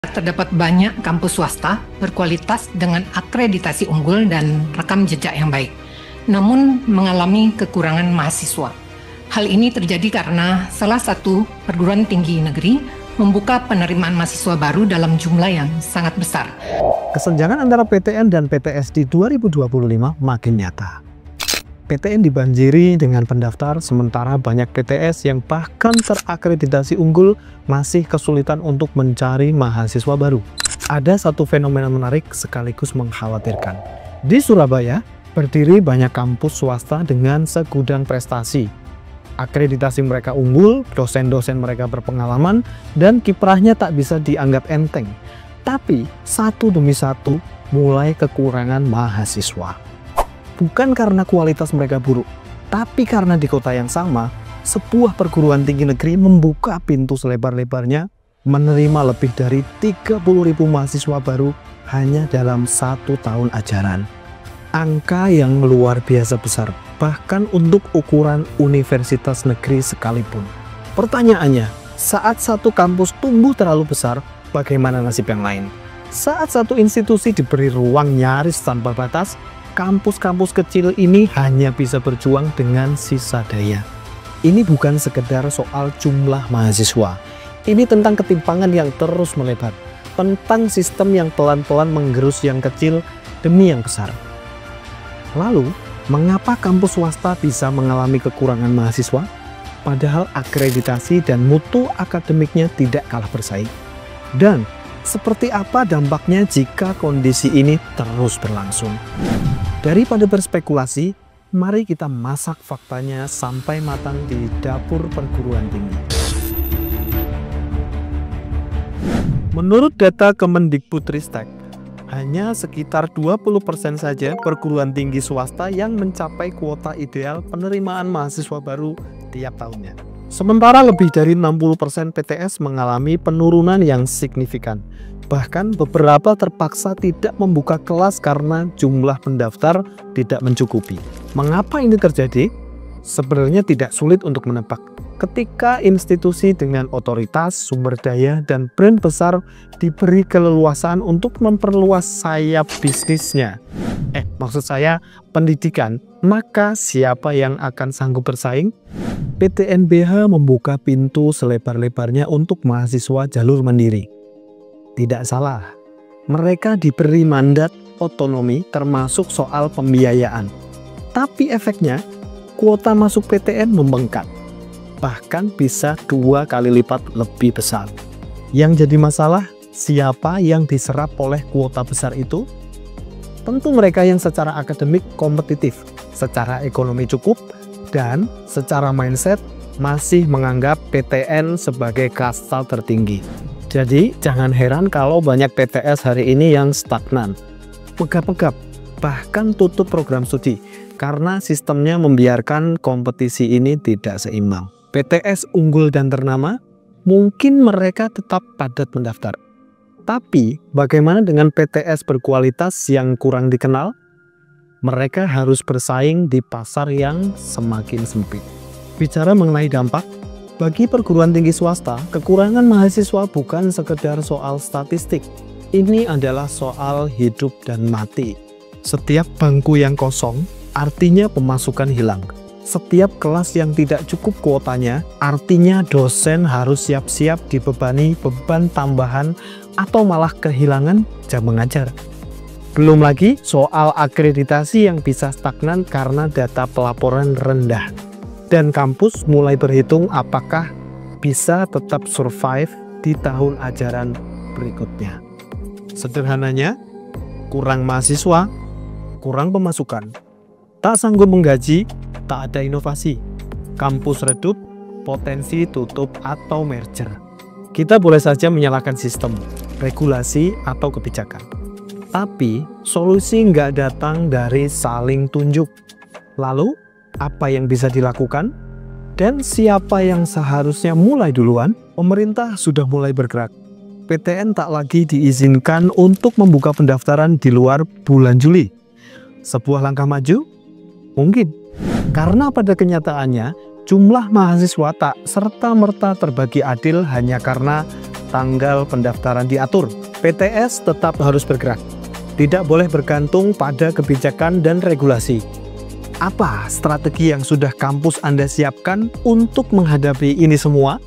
Terdapat banyak kampus swasta berkualitas dengan akreditasi unggul dan rekam jejak yang baik, namun mengalami kekurangan mahasiswa. Hal ini terjadi karena salah satu perguruan tinggi negeri membuka penerimaan mahasiswa baru dalam jumlah yang sangat besar. Kesenjangan antara PTN dan PTS di 2025 makin nyata. PTN dibanjiri dengan pendaftar, sementara banyak PTS yang bahkan terakreditasi unggul masih kesulitan untuk mencari mahasiswa baru. Ada satu fenomena menarik sekaligus mengkhawatirkan. Di Surabaya, berdiri banyak kampus swasta dengan segudang prestasi. Akreditasi mereka unggul, dosen-dosen mereka berpengalaman, dan kiprahnya tak bisa dianggap enteng. Tapi, satu demi satu mulai kekurangan mahasiswa. Bukan karena kualitas mereka buruk, tapi karena di kota yang sama, sebuah perguruan tinggi negeri membuka pintu selebar-lebarnya, menerima lebih dari 30.000 mahasiswa baru hanya dalam 1 tahun ajaran. Angka yang luar biasa besar, bahkan untuk ukuran universitas negeri sekalipun. Pertanyaannya, saat satu kampus tumbuh terlalu besar, bagaimana nasib yang lain? Saat satu institusi diberi ruang nyaris tanpa batas, kampus-kampus kecil ini hanya bisa berjuang dengan sisa daya. Ini bukan sekedar soal jumlah mahasiswa. Ini tentang ketimpangan yang terus melebar, tentang sistem yang pelan-pelan menggerus yang kecil demi yang besar. Lalu, mengapa kampus swasta bisa mengalami kekurangan mahasiswa, padahal akreditasi dan mutu akademiknya tidak kalah bersaing? Dan seperti apa dampaknya jika kondisi ini terus berlangsung? Daripada berspekulasi, mari kita masak faktanya sampai matang di dapur perguruan tinggi. Menurut data Kemendikbudristek, hanya sekitar 20% saja perguruan tinggi swasta yang mencapai kuota ideal penerimaan mahasiswa baru tiap tahunnya. Sementara lebih dari 60% PTS mengalami penurunan yang signifikan. Bahkan beberapa terpaksa tidak membuka kelas karena jumlah pendaftar tidak mencukupi. Mengapa ini terjadi? Sebenarnya tidak sulit untuk menebak. Ketika institusi dengan otoritas, sumber daya, dan brand besar diberi keleluasaan untuk memperluas sayap bisnisnya. Maksud saya pendidikan, maka siapa yang akan sanggup bersaing? PTNBH membuka pintu selebar-lebarnya untuk mahasiswa jalur mandiri. Tidak salah, mereka diberi mandat otonomi termasuk soal pembiayaan. Tapi efeknya, kuota masuk PTN membengkak. Bahkan bisa 2 kali lipat lebih besar. Yang jadi masalah, siapa yang diserap oleh kuota besar itu? Tentu mereka yang secara akademik kompetitif, secara ekonomi cukup, dan secara mindset masih menganggap PTN sebagai kasta tertinggi. Jadi, jangan heran kalau banyak PTS hari ini yang stagnan, megap-megap, bahkan tutup program studi, karena sistemnya membiarkan kompetisi ini tidak seimbang. PTS unggul dan ternama, mungkin mereka tetap padat mendaftar. Tapi, bagaimana dengan PTS berkualitas yang kurang dikenal? Mereka harus bersaing di pasar yang semakin sempit. Bicara mengenai dampak, bagi perguruan tinggi swasta, kekurangan mahasiswa bukan sekedar soal statistik. Ini adalah soal hidup dan mati. Setiap bangku yang kosong, artinya pemasukan hilang. Setiap kelas yang tidak cukup kuotanya, artinya dosen harus siap-siap dibebani beban tambahan atau malah kehilangan jam mengajar. Belum lagi soal akreditasi yang bisa stagnan karena data pelaporan rendah. Dan kampus mulai berhitung apakah bisa tetap survive di tahun ajaran berikutnya. Sederhananya, kurang mahasiswa, kurang pemasukan, tak sanggup menggaji, tak ada inovasi. Kampus redup, potensi tutup atau merger. Kita boleh saja menyalahkan sistem, regulasi, atau kebijakan. Tapi, solusi nggak datang dari saling tunjuk. Lalu, apa yang bisa dilakukan? Dan siapa yang seharusnya mulai duluan? Pemerintah sudah mulai bergerak. PTN tak lagi diizinkan untuk membuka pendaftaran di luar bulan Juli. Sebuah langkah maju? Mungkin. Karena pada kenyataannya, jumlah mahasiswa tak serta-merta terbagi adil hanya karena tanggal pendaftaran diatur. PTS tetap harus bergerak, tidak boleh bergantung pada kebijakan dan regulasi. Apa strategi yang sudah kampus Anda siapkan untuk menghadapi ini semua?